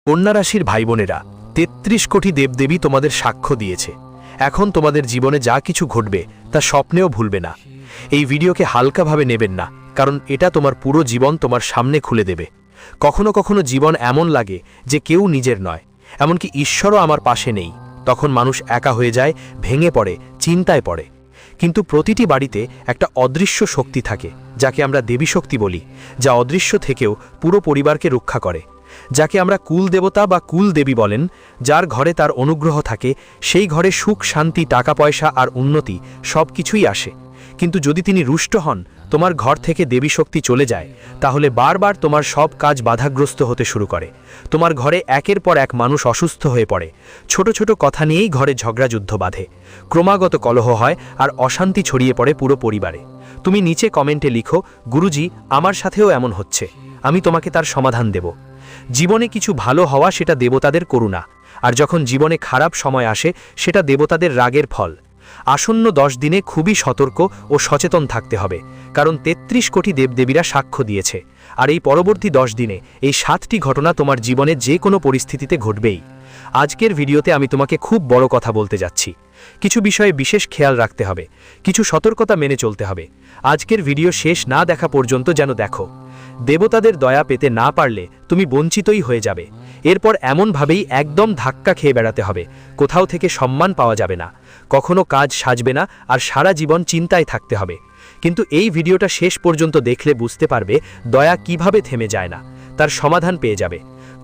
কন্যা রাশির ভাই বোনেরা ৩৩ কোটি দেবদেবী তোমাদের সাক্ষ্য দিয়েছে। এখন তোমাদের জীবনে যা কিছু ঘটবে তা স্বপ্নেও ভুলবে না। এই ভিডিওকে হালকাভাবে নেবেন না, কারণ এটা তোমার পুরো জীবন তোমার সামনে খুলে দেবে। কখনো কখনো জীবন এমন লাগে যে কেউ নিজের নয়, এমনকি ঈশ্বরও আমার পাশে নেই। তখন মানুষ একা হয়ে যায়, ভেঙে পড়ে, চিন্তায় পড়ে। কিন্তু প্রতিটি বাড়িতে একটা অদৃশ্য শক্তি থাকে, যাকে আমরা দেবী শক্তি বলি, যা অদৃশ্য থেকেও পুরো পরিবারকে রক্ষা করে। যাকে আমরা কুল দেবতা বা কুল দেবী বলেন। যার ঘরে তার অনুগ্রহ থাকে, সেই ঘরে সুখ, শান্তি, টাকা পয়সা আর উন্নতি সব কিছুই আসে। কিন্তু যদি তিনি রুষ্ট হন, তোমার ঘর থেকে দেবী শক্তি চলে যায়, তাহলে বারবার তোমার সব কাজ বাধাগ্রস্ত হতে শুরু করে। তোমার ঘরে একের পর এক মানুষ অসুস্থ হয়ে পড়ে। ছোট ছোট কথা নিয়েই ঘরে ঝগড়া যুদ্ধ বাঁধে, ক্রমাগত কলহ হয় আর অশান্তি ছড়িয়ে পড়ে পুরো পরিবারে। তুমি নিচে কমেন্টে লিখো, গুরুজি, আমার সাথেও এমন হচ্ছে, আমি তোমাকে তার সমাধান দেব। জীবনে কিছু ভালো হওয়া সেটা দেবতাদের করুণা, আর যখন জীবনে খারাপ সময় আসে সেটা দেবতাদের রাগের ফল। আসন্ন 10 দিনে খুবই সতর্ক ও সচেতন থাকতে হবে, কারণ 33 কোটি দেবদেবীরা সাক্ষ্য দিয়েছে। আর এই পরবর্তী 10 দিনে এই 7টি ঘটনা তোমার জীবনে যে কোনো পরিস্থিতিতে ঘটবেই। আজকের ভিডিওতে আমি তোমাকে খুব বড় কথা বলতে যাচ্ছি। কিছু বিষয়ে বিশেষ খেয়াল রাখতে হবে, কিছু সতর্কতা মেনে চলতে হবে। আজকের ভিডিও শেষ না দেখা পর্যন্ত যেন দেখো। দেবতাদের দয়া পেতে না পারলে তুমি বঞ্চিতই হয়ে যাবে। এরপর এমনভাবেই একদম ধাক্কা খেয়ে বেড়াতে হবে, কোথাও থেকে সম্মান পাওয়া যাবে না, কখনো কাজ সাজবে না, আর সারা জীবন চিন্তায় থাকতে হবে। কিন্তু এই ভিডিওটা শেষ পর্যন্ত দেখলে বুঝতে পারবে দয়া কিভাবে থেমে যায় না, তার সমাধান পেয়ে যাবে।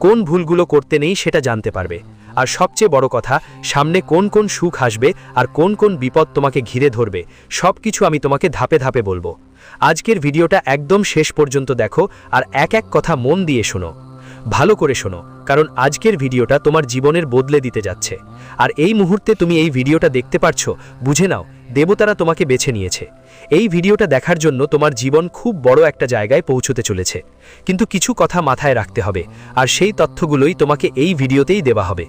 কোন ভুলগুলো করতে নেই সেটা জানতে পারবে। আর সবচেয়ে বড় কথা, সামনে কোন কোন সুখ আসবে আর কোন কোন বিপদ তোমাকে ঘিরে ধরবে, সব কিছু আমি তোমাকে ধাপে ধাপে বলবো। আজকের ভিডিওটা একদম শেষ পর্যন্ত দেখো, আর এক এক কথা মন দিয়ে শোনো, ভালো করে শোনো, কারণ আজকের ভিডিওটা তোমার জীবনের বদলে দিতে যাচ্ছে। আর এই মুহূর্তে তুমি এই ভিডিওটা দেখতে পারছো, বুঝে নাও দেবতারা তোমাকে বেছে নিয়েছে। এই ভিডিওটা দেখার জন্য তোমার জীবন খুব বড় একটা জায়গায় পৌঁছতে চলেছে। কিন্তু কিছু কথা মাথায় রাখতে হবে, আর সেই তথ্যগুলোই তোমাকে এই ভিডিওতেই দেওয়া হবে।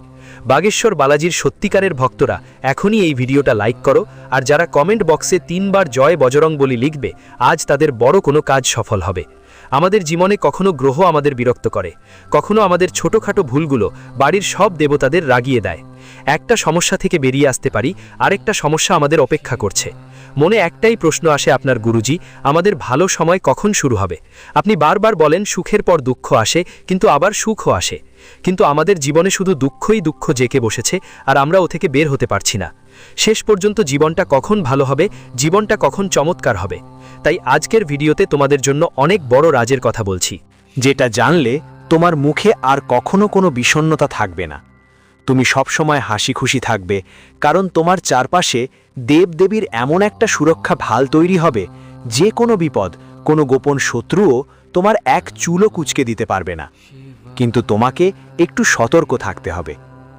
বাগেশ্বর বালাজির সত্যিকারের ভক্তরা এখনই এই ভিডিওটা লাইক করো, আর যারা কমেন্ট বক্সে 3 বার জয় বজরং বলি লিখবে, আজ তাদের বড় কোনো কাজ সফল হবে। আমাদের জীবনে কখনো গ্রহ আমাদের বিরক্ত করে, কখনো আমাদের ছোটখাটো ভুলগুলো বাড়ির সব দেবতাদের রাগিয়ে দেয়। একটা সমস্যা থেকে বেরিয়ে আসতে পারি, আরেকটা সমস্যা আমাদের অপেক্ষা করছে। মনে একটাই প্রশ্ন আসে, আপনার গুরুজি, আমাদের ভালো সময় কখন শুরু হবে? আপনি বারবার বলেন সুখের পর দুঃখ আসে, কিন্তু আবার সুখও আসে। কিন্তু আমাদের জীবনে শুধু দুঃখই দুঃখ জেঁকে বসেছে, আর আমরা ও থেকে বের হতে পারছি না। শেষ পর্যন্ত জীবনটা কখন ভালো হবে, জীবনটা কখন চমৎকার হবে? তাই আজকের ভিডিওতে তোমাদের জন্য অনেক বড় রাজের কথা বলছি, যেটা জানলে তোমার মুখে আর কখনো কোনো বিষণ্ণতা থাকবে না। তুমি সবসময় হাসি খুশি থাকবে, কারণ তোমার চারপাশে দেবদেবীর এমন একটা সুরক্ষা ভাল তৈরি হবে, যে কোনো বিপদ, কোনো গোপন শত্রুও তোমার এক চুলও কুঁচকে দিতে পারবে না। কিন্তু তোমাকে একটু সতর্ক থাকতে হবে,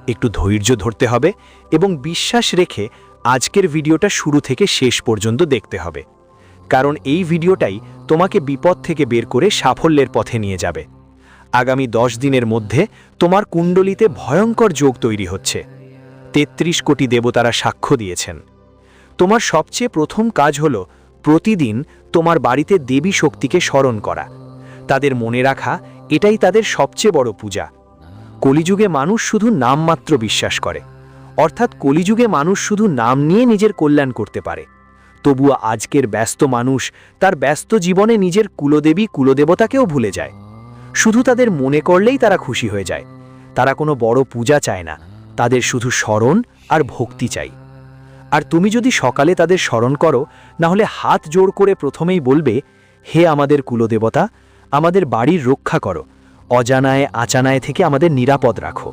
একটু ধৈর্য ধরতে হবে, এবং বিশ্বাস রেখে আজকের ভিডিওটা শুরু থেকে শেষ পর্যন্ত দেখতে হবে। কারণ এই ভিডিওটাই তোমাকে বিপদ থেকে বের করে সাফল্যের পথে নিয়ে যাবে। আগামী 10 দিনের মধ্যে তোমার কুণ্ডলিতে ভয়ঙ্কর যোগ তৈরি হচ্ছে। 33 কোটি দেবতারা সাক্ষ্য দিয়েছেন। তোমার সবচেয়ে প্রথম কাজ হলো প্রতিদিন তোমার বাড়িতে দেবী শক্তিকে স্মরণ করা, তাদের মনে রাখা। এটাই তাদের সবচেয়ে বড় পূজা। কলিযুগে মানুষ শুধু নামমাত্র বিশ্বাস করে, অর্থাৎ কলিযুগে মানুষ শুধু নাম নিয়ে নিজের কল্যাণ করতে পারে। তবুও আজকের ব্যস্ত মানুষ তার ব্যস্ত জীবনে নিজের কুলদেবী কুলদেবতাকেও ভুলে যায়। শুধু তাদের মনে করলেই তারা খুশি হয়ে যায়। তারা কোনো বড় পূজা চায় না, তাদের শুধু স্মরণ আর ভক্তি চাই। আর তুমি যদি সকালে তাদের স্মরণ করো, না হলে হাত জোড় করে প্রথমেই বলবে, হে আমাদের কুলদেবতা, আমাদের বাড়ির রক্ষা করো, অজানায় আচানায় থেকে আমাদের নিরাপদ রাখো।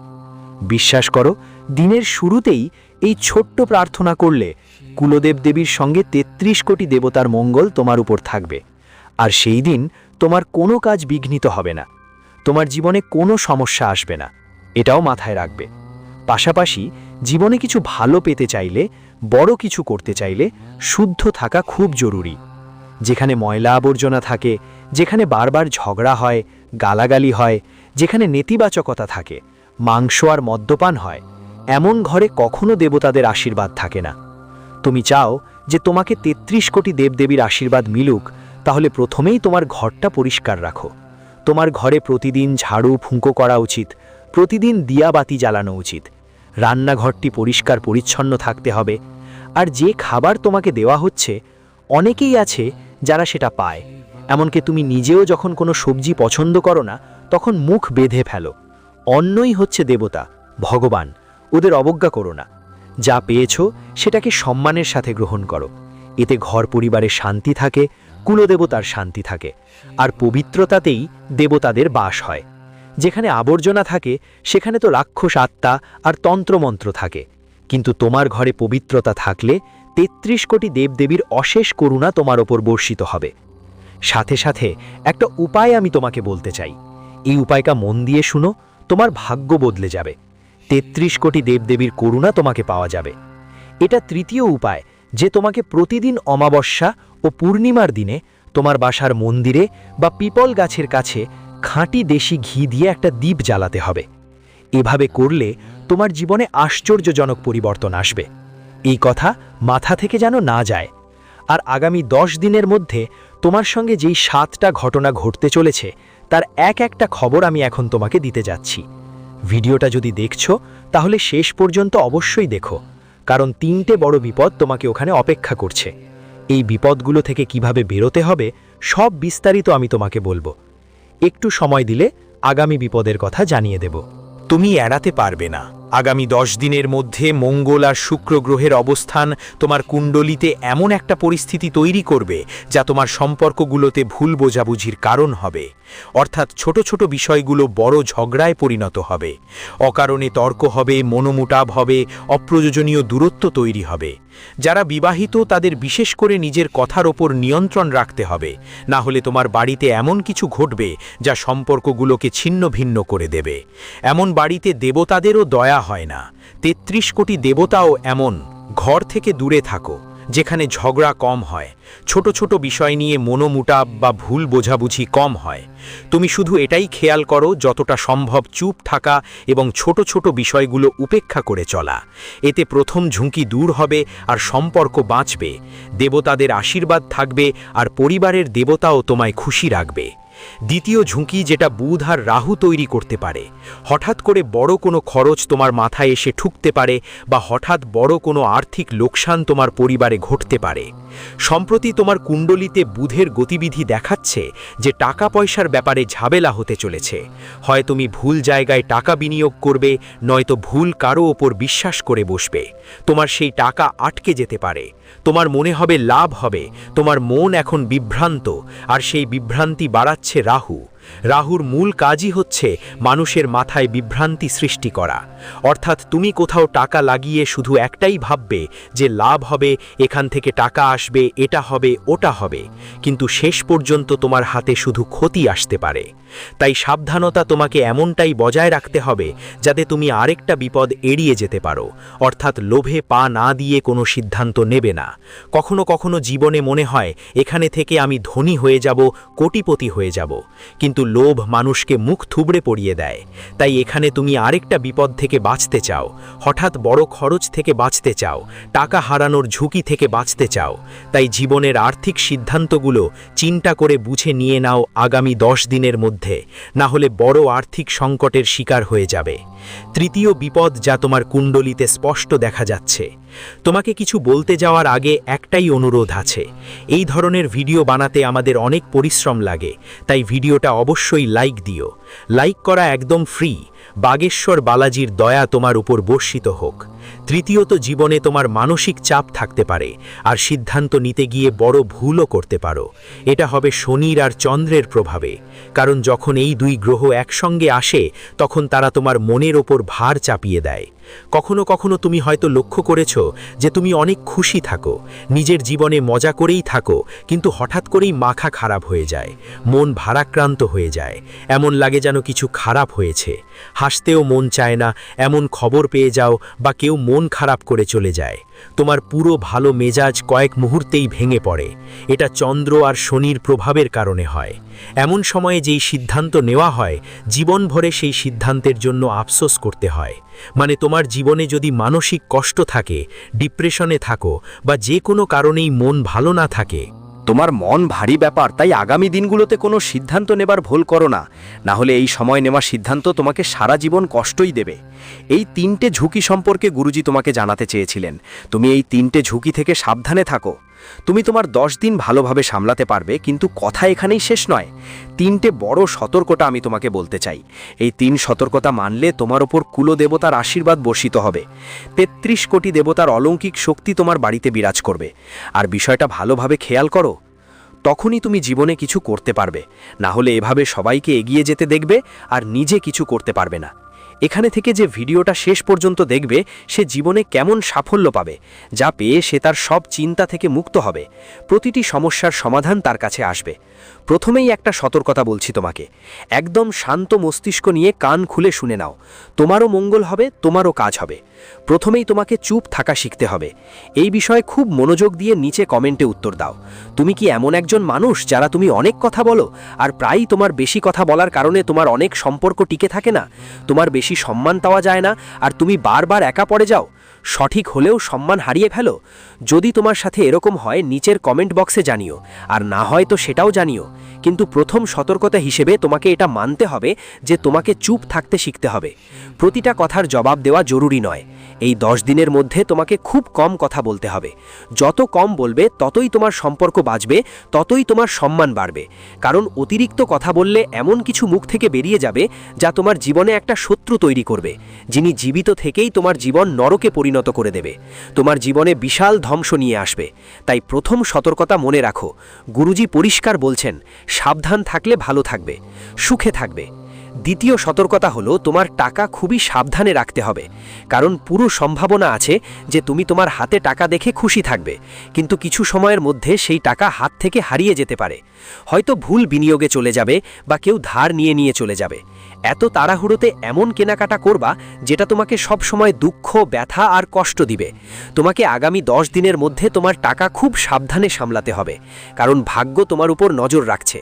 বিশ্বাস করো, দিনের শুরুতেই এই ছোট্ট প্রার্থনা করলে কুলদেব দেবীর সঙ্গে 33 কোটি দেবতার মঙ্গল তোমার উপর থাকবে। আর সেই দিন তোমার কোনো কাজ বিঘ্নিত হবে না, তোমার জীবনে কোনো সমস্যা আসবে না, এটাও মাথায় রাখবে। পাশাপাশি জীবনে কিছু ভালো পেতে চাইলে, বড় কিছু করতে চাইলে শুদ্ধ থাকা খুব জরুরি। যেখানে ময়লা আবর্জনা থাকে, যেখানে বারবার ঝগড়া হয়, গালাগালি হয়, যেখানে নেতিবাচকতা থাকে, মাংস আর মদ্যপান হয়, এমন ঘরে কখনো দেবতাদের আশীর্বাদ থাকে না। তুমি চাও যে তোমাকে 33 কোটি দেবদেবীর আশীর্বাদ মিলুক, তাহলে প্রথমেই তোমার ঘরটা পরিষ্কার রাখো। তোমার ঘরে প্রতিদিন ঝাড়ু ফুঁকো করা উচিত। প্রতিদিন দিয়াবাতি জ্বালানো উচিত। রান্নাঘরটি পরিষ্কার পরিচ্ছন্ন থাকতে হবে। আর যে খাবার তোমাকে দেওয়া হচ্ছে, অনেকেই আছে যারা সেটা পায়। এমনকি তুমি নিজেও যখন কোনো সবজি পছন্দ করো না, তখন মুখ বেঁধে ফেলো। অন্নই হচ্ছে দেবতা, ভগবান, ওদের অবজ্ঞা করো না। যা পেয়েছো সেটাকে সম্মানের সাথে গ্রহণ করো। এতে ঘর পরিবারে শান্তি থাকে, কুলদেবতার শান্তি থাকে, আর পবিত্রতাতেই দেবতাদের বাস হয়। যেখানে আবর্জনা থাকে সেখানে তো রাক্ষস আত্মা আর তন্ত্রমন্ত্র থাকে, কিন্তু তোমার ঘরে পবিত্রতা থাকলে ৩৩ কোটি দেবদেবীর অশেষ করুণা তোমার ওপর বর্ষিত হবে। সাথে সাথে একটা উপায় আমি তোমাকে বলতে চাই। এই উপায়টা মন দিয়ে শুনো, তোমার ভাগ্য বদলে যাবে। ৩৩ কোটি দেবদেবীর করুণা তোমাকে পাওয়া যাবে। এটা তৃতীয় উপায়, যে তোমাকে প্রতিদিন অমাবস্যা ও পূর্ণিমার দিনে তোমার বাসার মন্দিরে বা পিপল গাছের কাছে খাঁটি দেশি ঘি দিয়ে একটা দীপ জ্বালাতে হবে। এভাবে করলে তোমার জীবনে আশ্চর্যজনক পরিবর্তন আসবে। এই কথা মাথা থেকে যেন না যায়। আর আগামী 10 দিনের মধ্যে তোমার সঙ্গে যেই 7টা ঘটনা ঘটতে চলেছে, তার একটা খবর আমি এখন তোমাকে দিতে যাচ্ছি। ভিডিওটা যদি দেখছো তাহলে শেষ পর্যন্ত অবশ্যই দেখো, কারণ 3টে বড় বিপদ তোমাকে ওখানে অপেক্ষা করছে। এই বিপদগুলো থেকে কিভাবে বেরোতে হবে সব বিস্তারিত আমি তোমাকে বলবো। একটু সময় দিলে আগামী বিপদের কথা জানিয়ে দেব। তুমি এড়াতে পারবে না। আগামী 10 দিনের মধ্যে মঙ্গল আর শুক্র গ্রহের অবস্থান তোমার কুণ্ডলিতে এমন একটা পরিস্থিতি তৈরি করবে যা তোমার সম্পর্কগুলোতে ভুল বোঝাবুঝির কারণ হবে। অর্থাৎ ছোট ছোট বিষয়গুলো বড় ঝগড়ায় পরিণত হবে। অকারণে তর্ক হবে, মনোমুটাভ হবে, অপ্রয়োজনীয় দূরত্ব তৈরি হবে। যারা বিবাহিত তাদের বিশেষ করে নিজের কথার ওপর নিয়ন্ত্রণ রাখতে হবে, না হলে তোমার বাড়িতে এমন কিছু ঘটবে যা সম্পর্কগুলোকে ছিন্ন ভিন্ন করে দেবে। এমন বাড়িতে দেবতাদেরও দয়া হয় না। ৩৩ কোটি দেবতাও এমন। ঘর থেকে দূরে থাকো, যেখানে ঝগড়া কম হয়, ছোট ছোট বিষয় নিয়ে মনোমুটাভ বা ভুল বোঝাবুঝি কম হয়। তুমি শুধু এটাই খেয়াল করো যতটা সম্ভব চুপ থাকা এবং ছোট ছোট বিষয়গুলো উপেক্ষা করে চলা। এতে প্রথম ঝুঁকি দূর হবে আর সম্পর্ক বাঁচবে। দেবতাদের আশীর্বাদ থাকবে আর পরিবারের দেবতাও তোমায় খুশি রাখবে। দ্বিতীয় ঝুঁকি, যেটা বুধ আর রাহু তৈরি করতে পারে। হঠাৎ করে বড় কোনো খরচ তোমার মাথায় এসে ঠুকতে পারে, বা হঠাৎ বড় কোনো আর্থিক লোকসান তোমার পরিবারে ঘটতে পারে। সম্প্রতি তোমার কুণ্ডলিতে বুধের গতিবিধি দেখাচ্ছে যে টাকা পয়সার ব্যাপারে ঝামেলা হতে চলেছে। হয় তুমি ভুল জায়গায় টাকা বিনিয়োগ করবে, নয়তো ভুল কারো ওপর বিশ্বাস করে বসবে। তোমার সেই টাকা আটকে যেতে পারে। তোমার মনে হবে লাভ হবে, তোমার মন এখন বিভ্রান্ত, আর সেই বিভ্রান্তি বাড়াচ্ছে রাহু। রাহুর মূল কাজই হচ্ছে মানুষের মাথায় বিভ্রান্তি সৃষ্টি করা। অর্থাৎ তুমি কোথাও টাকা লাগিয়ে শুধু একটাই ভাববে যে লাভ হবে, এখান থেকে টাকা আসবে, এটা হবে, ওটা হবে, কিন্তু শেষ পর্যন্ত তোমার হাতে শুধু ক্ষতি আসতে পারে। তাই সাবধানতা তোমাকে এমনটাই বজায় রাখতে হবে যাতে তুমি আরেকটা বিপদ এড়িয়ে যেতে পারো। অর্থাৎ লোভে পা না দিয়ে কোনো সিদ্ধান্ত নেবে না। কখনো কখনো জীবনে মনে হয় এখানে থেকে আমি ধনী হয়ে যাব, কোটিপতি হয়ে যাব, কিন্তু লোভ মানুষকে মুখ থুবড়ে পড়িয়ে দেয়। তাই এখানে তুমি আরেকটা বিপদ থেকে বাঁচতে চাও, হঠাৎ বড় খরচ থেকে বাঁচতে চাও, টাকা হারানোর ঝুঁকি থেকে বাঁচতে চাও। তাই জীবনের আর্থিক সিদ্ধান্তগুলো চিন্তা করে বুঝে নিয়ে নাও আগামী 10 দিনের মধ্যে, না হলে বড় আর্থিক সংকটের শিকার হয়ে যাবে। তৃতীয় বিপদ, যা তোমার কুণ্ডলিতে স্পষ্ট দেখা যাচ্ছে। তোমাকে কিছু বলতে যাওয়ার আগে একটাই অনুরোধ আছে। এই ধরনের ভিডিও বানাতে আমাদের অনেক পরিশ্রম লাগে, তাই ভিডিওটা অবশ্যই লাইক দিও। লাইক করা একদম ফ্রি। বাগেশ্বর বালাজির দয়া তোমার উপর বর্ষিত হোক। তৃতীয়ত, জীবনে তোমার মানসিক চাপ থাকতে পারে, আর সিদ্ধান্ত নিতে গিয়ে বড় ভুলও করতে পারো। এটা হবে শনির আর চন্দ্রের প্রভাবে, কারণ যখন এই দুই গ্রহ একসঙ্গে আসে তখন তারা তোমার মনের ওপর ভার চাপিয়ে দেয়। কখনো কখনো তুমি হয়তো লক্ষ্য করেছ যে তুমি অনেক খুশি থাকো, নিজের জীবনে মজা করেই থাকো, কিন্তু হঠাৎ করেই মাথা খারাপ হয়ে যায়, মন ভারাক্রান্ত হয়ে যায়, এমন লাগে যেন কিছু খারাপ হয়েছে। হাসতেও মন চায় না, এমন খবর পেয়ে যাও, বা কেউ মন খারাপ করে চলে যায়। তোমার পুরো ভালো মেজাজ কয়েক মুহূর্তেই ভেঙে পড়ে। এটা চন্দ্র আর শনির প্রভাবের কারণে হয়। এমন সময়ে যেই সিদ্ধান্ত নেওয়া হয়, জীবনভরে সেই সিদ্ধান্তের জন্য আফসোস করতে হয়। মানে তোমার জীবনে যদি মানসিক কষ্ট থাকে, ডিপ্রেশনে থাকো, বা যে কোনো কারণেই মন ভালো না থাকে, তোমার মন ভারী ব্যাপার, তাই আগামী দিনগুলোতে কোনো সিদ্ধান্ত নেবার ভুল করো না, না হলে এই সময় নেওয়া সিদ্ধান্ত তোমাকে সারা জীবন কষ্টই দেবে। এই 3টে ঝুঁকি সম্পর্কে গুরুজি তোমাকে জানাতে চেয়েছিলেন। তুমি এই 3টে ঝুঁকি থেকে সাবধানে থাকো। তুমি তোমার 10 দিন ভালোভাবে সামলাতে পারবে, কিন্তু কথা এখানেই শেষ নয়। 3টে বড় সতর্কতা আমি তোমাকে বলতে চাই। এই 3 সতর্কতা মানলে তোমার ওপর কুলদেবতার আশীর্বাদ বর্ষিত হবে। 33 কোটি দেবতার অলৌকিক শক্তি তোমার বাড়িতে বিরাজ করবে। আর বিষয়টা ভালোভাবে খেয়াল করো, তখনই তুমি জীবনে কিছু করতে পারবে। না হলে এভাবে সবাইকে এগিয়ে যেতে দেখবে আর নিজে কিছু করতে পারবে না। এখানে থেকে যে ভিডিওটা শেষ পর্যন্ত দেখবে সে জীবনে কেমন সাফল্য পাবে, যা পেয়ে সে তার সব চিন্তা থেকে মুক্ত হবে। প্রতিটি সমস্যার সমাধান তার কাছে আসবে। প্রথমেই একটা সতর্কতা বলছি তোমাকে, একদম শান্ত মস্তিষ্ক নিয়ে কান খুলে শুনে নাও। তোমারও মঙ্গল হবে, তোমারও কাজ হবে। প্রথমেই তোমাকে চুপ থাকা শিখতে হবে। এই বিষয়ে খুব মনোযোগ দিয়ে নিচে কমেন্টে উত্তর দাও। তুমি কি এমন একজন মানুষ যারা তুমি অনেক কথা বলো, আর প্রায়ই তোমার বেশি কথা বলার কারণে তোমার অনেক সম্পর্ক টিকে থাকে না, তোমার বেশি সম্মান পাওয়া যায় না, আর তুমি বারবার একা পড়ে যাও, সঠিক হলেও সম্মান হারিয়ে ফেলো? যদি তোমার সাথে এরকম হয় নিচের কমেন্ট বক্সে জানিও, আর না হয় তো সেটাও জানিও। কিন্তু প্রথম সতর্কতা হিসেবে তোমাকে এটা মানতে হবে যে তোমাকে চুপ থাকতে শিখতে হবে। প্রতিটা কথার জবাব দেওয়া জরুরি নয়। এই 10 দিনের মধ্যে তোমাকে খুব কম কথা বলতে হবে। যত কম বলবে ততই তোমার সম্পর্ক বাঁচবে, ততই তোমার সম্মান বাড়বে। কারণ অতিরিক্ত কথা বললে এমন কিছু মুখ থেকে বেরিয়ে যাবে যা তোমার জীবনে একটা শত্রু তৈরি করবে, যিনি জীবিত থেকেই তোমার জীবন নরকে পরিণত করে দেবে, তোমার জীবনে বিশাল ধ্বংস নিয়ে আসবে। তাই প্রথম সতর্কতা মনে রাখো, গুরুজি পরিষ্কার বলছেন, সাবধান থাকলে ভালো থাকবে, সুখে থাকবে। দ্বিতীয় সতর্কতা হলো, তোমার টাকা খুবই সাবধানে রাখতে হবে। কারণ পুরো সম্ভাবনা আছে যে তুমি তোমার হাতে টাকা দেখে খুশি থাকবে, কিন্তু কিছু সময়ের মধ্যে সেই টাকা হাত থেকে হারিয়ে যেতে পারে। হয়তো ভুল বিনিয়োগে চলে যাবে, বা কেউ ধার নিয়ে চলে যাবে। এত তাড়াহুড়োতে এমন কেনাকাটা করবা যেটা তোমাকে সব সময় দুঃখ, ব্যথা আর কষ্ট দিবে। তোমাকে আগামী 10 দিনের মধ্যে তোমার টাকা খুব সাবধানে সামলাতে হবে, কারণ ভাগ্য তোমার উপর নজর রাখছে।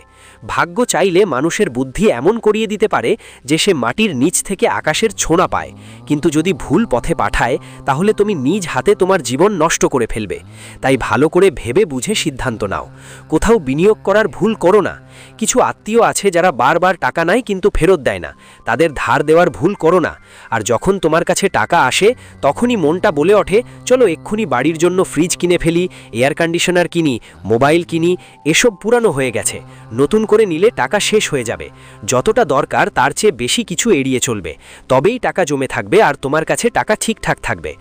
ভাগ্য চাইলে মানুষের বুদ্ধি এমন করিয়ে দিতে পারে যে সে মাটির নিচ থেকে আকাশের ছোঁয়া পায়, কিন্তু যদি ভুল পথে পাঠায় তাহলে তুমি নিজ হাতে তোমার জীবন নষ্ট করে ফেলবে। তাই ভালো করে ভেবে বুঝে সিদ্ধান্ত নাও। কোথাও বিনিয়োগ করার ভুল করো না। কিছু আত্মীয় আছে যারা বারবার টাকা নেয় কিন্তু ফেরত দেয় না, তাদের ধার দেওয়ার ভুল করো না। আর যখন তোমার কাছে টাকা আসে তখনই মনটা বলে ওঠে, চলো এক্ষুনি বাড়ির জন্য ফ্রিজ কিনে ফেলি, এয়ার কন্ডিশনার কিনি, মোবাইল কিনি। এসব পুরানো হয়ে গেছে, নতুন করে নিলে টাকা শেষ হয়ে যাবে। যতটা দরকার তার চেয়ে বেশি কিছু এড়িয়ে চলবে, তবেই টাকা জমে থাকবে আর তোমার কাছে টাকা ঠিকঠাক থাকবে।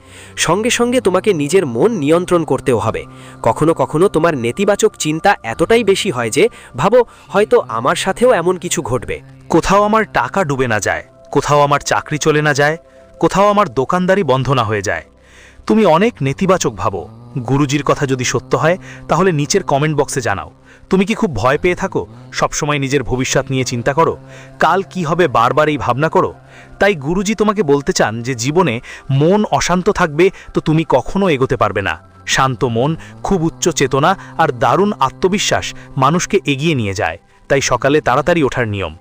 সঙ্গে সঙ্গে তোমাকে নিজের মন নিয়ন্ত্রণ করতেও হবে। কখনো কখনো তোমার নেতিবাচক চিন্তা এতটাই বেশি হয় যে ভাবো, হয়তো আমার সাথেও এমন কিছু ঘটবে। কোথাও আমার টাকা ডুবে না যায়, কোথাও আমার চাকরি চলে না যায়, কোথাও আমার দোকানদারি বন্ধ না হয়ে যায়। তুমি অনেক নেতিবাচক ভাবো। গুরুজির কথা যদি সত্য হয় তাহলে নিচের কমেন্ট বক্সে জানাও। তুমি কি খুব ভয় পেয়ে থাকো? সবসময় নিজের ভবিষ্যৎ নিয়ে চিন্তা করো? কাল কি হবে বারবার এই ভাবনা করো? তাই গুরুজি তোমাকে বলতে চান যে জীবনে মন অশান্ত থাকবে তো তুমি কখনো এগোতে পারবে না। শান্ত মন, খুব উচ্চ চেতনা আর দারুণ আত্মবিশ্বাস মানুষকে এগিয়ে নিয়ে যায়। তাই সকালে তাড়াতাড়ি ওঠার নিয়ম।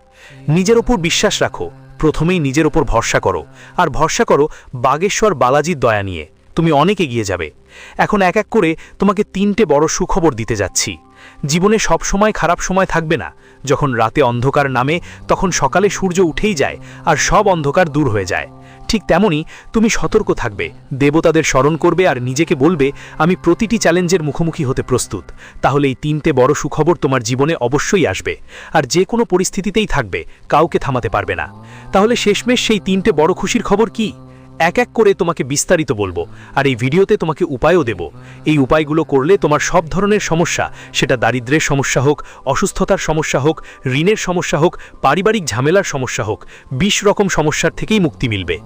নিজের ওপর বিশ্বাস রাখো, প্রথমেই নিজের ওপর ভরসা করো, আর ভরসা করো বাগেশ্বর বালাজির দয়া নিয়ে। তুমি অনেক এগিয়ে যাবে। এখন এক এক করে তোমাকে 3টে বড় সুখবর দিতে যাচ্ছি। জীবনে সব সময় খারাপ সময় থাকবে না। যখন রাতে অন্ধকার নামে তখন সকালে সূর্য উঠেই যায় আর সব অন্ধকার দূর হয়ে যায়। ঠিক তেমনি তুমি সতর্ক থাকবে, দেবতাদের স্মরণ করবে আর নিজেকে বলবে, আমি প্রতিটি চ্যালেঞ্জের মুখোমুখি হতে প্রস্তুত। তাহলে এই 3টে বড় সুখবর তোমার জীবনে অবশ্যই আসবে, আর যে কোনো পরিস্থিতিতেই থাকবে, কাউকে থামাতে পারবে না। তাহলে শেষমেশ সেই 3টে বড় খুশির খবর কি? এক এক করে তোমাকে বিস্তারিত বলবো, আর এই ভিডিওতে তোমাকে উপায়ও দেব। এই উপায়গুলো করলে তোমার সব ধরনের সমস্যা, সেটা দারিদ্র্যের সমস্যা হোক, অসুস্থতার সমস্যা হোক, ঋণের সমস্যা হোক, পারিবারিক ঝামেলার সমস্যা হোক, 20 রকম সমস্যার থেকেই মুক্তি মিলবে।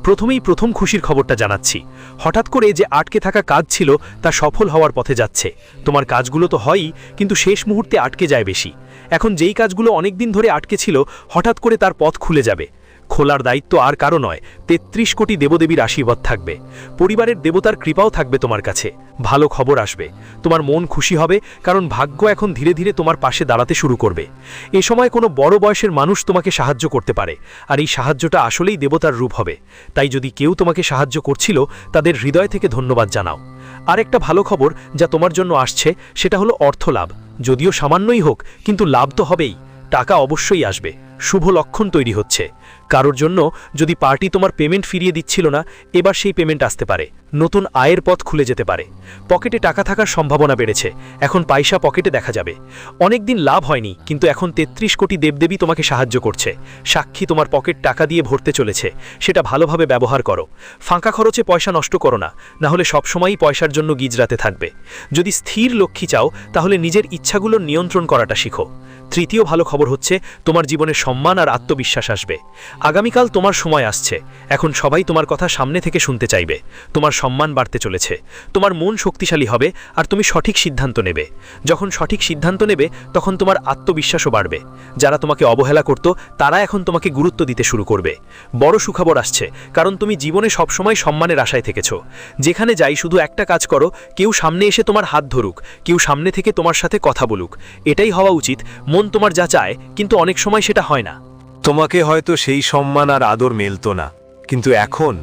প্রথমেই প্রথম খুশির খবরটা জানাচ্ছি। হঠাৎ করে যে আটকে থাকা কাজ ছিল তা সফল হওয়ার পথে যাচ্ছে। তোমার কাজগুলো তো হয়ই, কিন্তু শেষ মুহূর্তে আটকে যায় বেশি। এখন যেই কাজগুলো অনেক দিন ধরে আটকে ছিল, হঠাৎ করে তার পথ খুলে যাবে। খোলার দায়িত্ব আর কারো নয়, 33 কোটি দেবদেবীর আশীর্বাদ থাকবে। পরিবারের দেবতার কৃপাও থাকবে তোমার কাছে। ভালো খবর আসবে, তোমার মন খুশি হবে, কারণ ভাগ্য এখন ধীরে ধীরে তোমার পাশে দাঁড়াতে শুরু করবে। এ সময় কোনো বড় বয়সের মানুষ তোমাকে সাহায্য করতে পারে, আর এই সাহায্যটা আসলেই দেবতার রূপ হবে। তাই যদি কেউ তোমাকে সাহায্য করছিল, তাদের হৃদয় থেকে ধন্যবাদ জানাও। আরেকটা ভালো খবর যা তোমার জন্য আসছে সেটা হলো অর্থ লাভ। যদিও সামান্যই হোক, কিন্তু লাভ তো হবেই। টাকা অবশ্যই আসবে। শুভ লক্ষণ তৈরি হচ্ছে। কারোর জন্য যদি পার্টি তোমার পেমেন্ট ফিরিয়ে দিচ্ছিল না, এবার সেই পেমেন্ট আসতে পারে। নতুন আয়ের পথ খুলে যেতে পারে। পকেটে টাকা থাকার সম্ভাবনা বেড়েছে। এখন পয়সা পকেটে দেখা যাবে। অনেকদিন লাভ হয়নি, কিন্তু এখন ৩৩ কোটি দেবদেবী তোমাকে সাহায্য করছে। সাক্ষী, তোমার পকেট টাকা দিয়ে ভরতে চলেছে। সেটা ভালোভাবে ব্যবহার করো। ফাঁকা খরচে পয়সা নষ্ট করো না, না হলে সবসময়ই পয়সার জন্য গিজরাতে থাকবে। যদি স্থির লক্ষ্মী চাও, তাহলে নিজের ইচ্ছাগুলো নিয়ন্ত্রণ করাটা শিখো। তৃতীয় ভালো খবর হচ্ছে তোমার জীবনে সম্মান আর আত্মবিশ্বাস আসবে। আগামীকাল তোমার সময় আসছে। এখন সবাই তোমার কথা সামনে থেকে শুনতে চাইবে। তোমার সম্মান বাড়তে চলেছে। তোমার মন শক্তিশালী হবে আর তুমি সঠিক সিদ্ধান্ত নেবে। যখন সঠিক সিদ্ধান্ত নেবে, তখন তোমার আত্মবিশ্বাসও বাড়বে। যারা তোমাকে অবহেলা করত, তারা এখন তোমাকে গুরুত্ব দিতে শুরু করবে। বড় সুখবর আসছে, কারণ তুমি জীবনে সবসময় সম্মানের আশায় থেকেছো। যেখানে যাই শুধু একটা কাজ করো, কেউ সামনে এসে তোমার হাত ধরুক, কেউ সামনে থেকে তোমার সাথে কথা বলুক। এটাই হওয়া উচিত। মন তোমার যা চায়, কিন্তু অনেক সময় সেটা হয় না। তোমাকে হয়তো সেই সম্মান আর আদর মেলতো না, কিন্তু এখন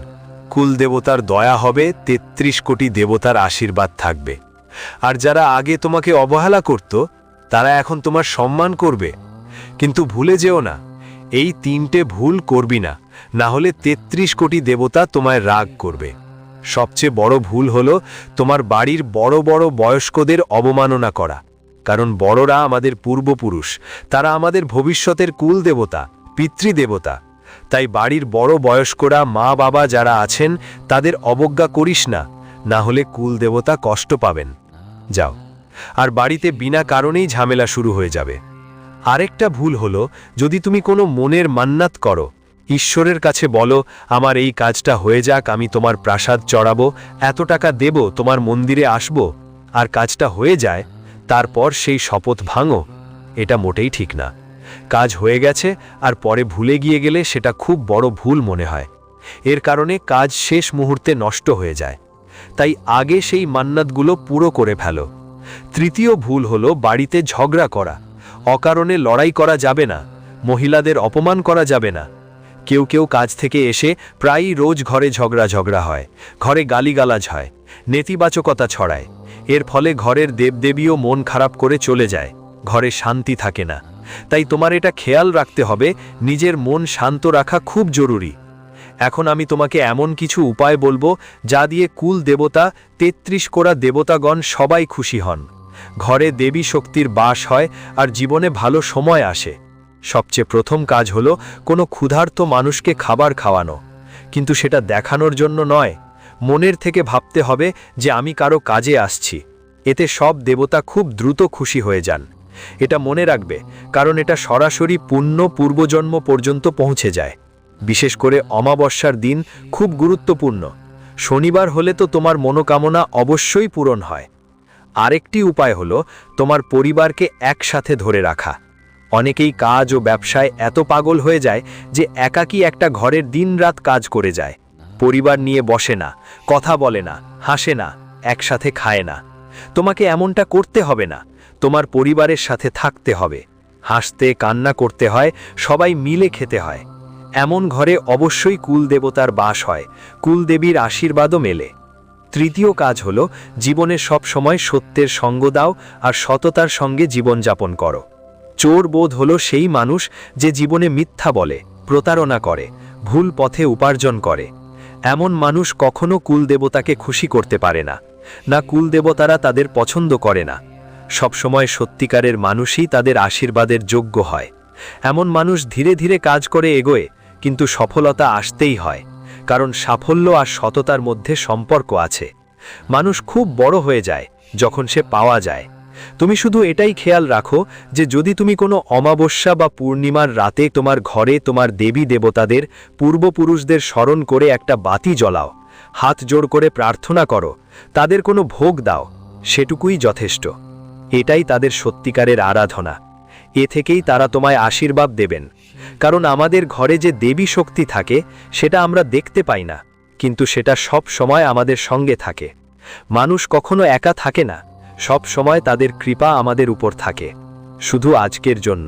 কুলদেবতার দয়া হবে, ৩৩ কোটি দেবতার আশীর্বাদ থাকবে। আর যারা আগে তোমাকে অবহেলা করত, তারা এখন তোমার সম্মান করবে। কিন্তু ভুলে যেও না, এই ৩টে ভুল করবি না, না হলে ৩৩ কোটি দেবতা তোমায় রাগ করবে। সবচেয়ে বড় ভুল হলো তোমার বাড়ির বড় বড় বয়স্কদের অবমাননা করা। কারণ বড়রা আমাদের পূর্বপুরুষ, তারা আমাদের ভবিষ্যতের কুলদেবতা, পিতৃদেবতা। তাই বাড়ির বড় বয়স্করা, মা বাবা যারা আছেন, তাদের অবজ্ঞা করিস না, না হলে কুলদেবতা কষ্ট পাবেন। যাও। আর বাড়িতে বিনা কারণেই ঝামেলা শুরু হয়ে যাবে। আরেকটা ভুল হলো, যদি তুমি কোনো মনের মান্নাত করো, ঈশ্বরের কাছে বলো, আমার এই কাজটা হয়ে যাক, আমি তোমার প্রাসাদ চড়াবো, এত টাকা দেব, তোমার মন্দিরে আসব, আর কাজটা হয়ে যায়, তারপর সেই শপথ ভাঙো, এটা মোটেই ঠিক না। কাজ হয়ে গেছে আর পরে ভুলে গিয়ে গেলে সেটা খুব বড় ভুল মনে হয়। এর কারণে কাজ শেষ মুহূর্তে নষ্ট হয়ে যায়। তাই আগে সেই মান্নাতগুলো পুরো করে ফেলো। তৃতীয় ভুল হলো বাড়িতে ঝগড়া করা। অকারণে লড়াই করা যাবে না। মহিলাদের অপমান করা যাবে না। কেউ কেউ কাজ থেকে এসে প্রায়ই রোজ ঘরে ঝগড়া হয়, ঘরে গালিগালাজ হয়, নেতিবাচকতা ছড়ায়। এর ফলে ঘরের দেবদেবীও মন খারাপ করে চলে যায়, ঘরে শান্তি থাকে না। তাই তোমার এটা খেয়াল রাখতে হবে, নিজের মন শান্ত রাখা খুব জরুরি। এখন আমি তোমাকে এমন কিছু উপায় বলবো, যা দিয়ে কুল দেবতা, ৩৩ কোটি দেবতাগণ সবাই খুশি হন। ঘরে দেবী শক্তির বাস হয় আর জীবনে ভালো সময় আসে। সবচেয়ে প্রথম কাজ হলো কোনো ক্ষুধার্ত মানুষকে খাবার খাওয়ানো। কিন্তু সেটা দেখানোর জন্য নয়, মনের থেকে ভাবতে হবে যে আমি কারো কাজে আসছি। এতে সব দেবতা খুব দ্রুত খুশি হয়ে যান। এটা মনে রাখবে, কারণ এটা সরাসরি পুণ্য পূর্বজন্ম পর্যন্ত পৌঁছে যায়। বিশেষ করে অমাবস্যার দিন খুব গুরুত্বপূর্ণ। শনিবার হলে তো তোমার মনোকামনা অবশ্যই পূরণ হয়। আরেকটি উপায় হলো তোমার পরিবারকে একসাথে ধরে রাখা। অনেকেই কাজ ও ব্যবসায় এত পাগল হয়ে যায় যে একাকী একটা ঘরের দিনরাত কাজ করে যায়। পরিবার নিয়ে বসে না, কথা বলে না, হাসে না, একসাথে খায় না। তোমাকে এমনটা করতে হবে না। তোমার পরিবারের সাথে থাকতে হবে। হাসতে, কান্না করতে হয়, সবাই মিলে খেতে হয়। এমন ঘরে অবশ্যই কুলদেবতার বাস হয়, কুলদেবীর আশীর্বাদও মেলে। তৃতীয় কাজ হলো জীবনে সব সময় সত্যের সঙ্গ দাও আর সততার সঙ্গে জীবনযাপন করো। চোর বোধ হলো সেই মানুষ যে জীবনে মিথ্যা বলে, প্রতারণা করে, ভুল পথে উপার্জন করে। এমন মানুষ কখনো কুলদেবতাকে খুশি করতে পারে না, না কুলদেবতারা তাদের পছন্দ করে না। সবসময় সত্যিকারের মানুষই তাদের আশীর্বাদের যোগ্য হয়। এমন মানুষ ধীরে ধীরে কাজ করে এগোয়, কিন্তু সফলতা আসতেই হয়, কারণ সাফল্য আর সততার মধ্যে সম্পর্ক আছে। মানুষ খুব বড় হয়ে যায় যখন সে পাওয়া যায়। তুমি শুধু এটাই খেয়াল রাখো যে যদি তুমি কোনো অমাবস্যা বা পূর্ণিমার রাতে তোমার ঘরে তোমার দেবী দেবতাদের, পূর্বপুরুষদের স্মরণ করে একটা বাতি জ্বলাও, হাত জোড় করে প্রার্থনা করো, তাদের কোনো ভোগ দাও, সেটুকুই যথেষ্ট। এটাই তাদের সত্যিকারের আরাধনা। এ থেকেই তারা তোমায় আশীর্বাদ দেবেন। কারণ আমাদের ঘরে যে দেবী শক্তি থাকে সেটা আমরা দেখতে পাই না, কিন্তু সেটা সব সময় আমাদের সঙ্গে থাকে। মানুষ কখনো একা থাকে না, সব সময় তাদের কৃপা আমাদের উপর থাকে, শুধু আজকের জন্য।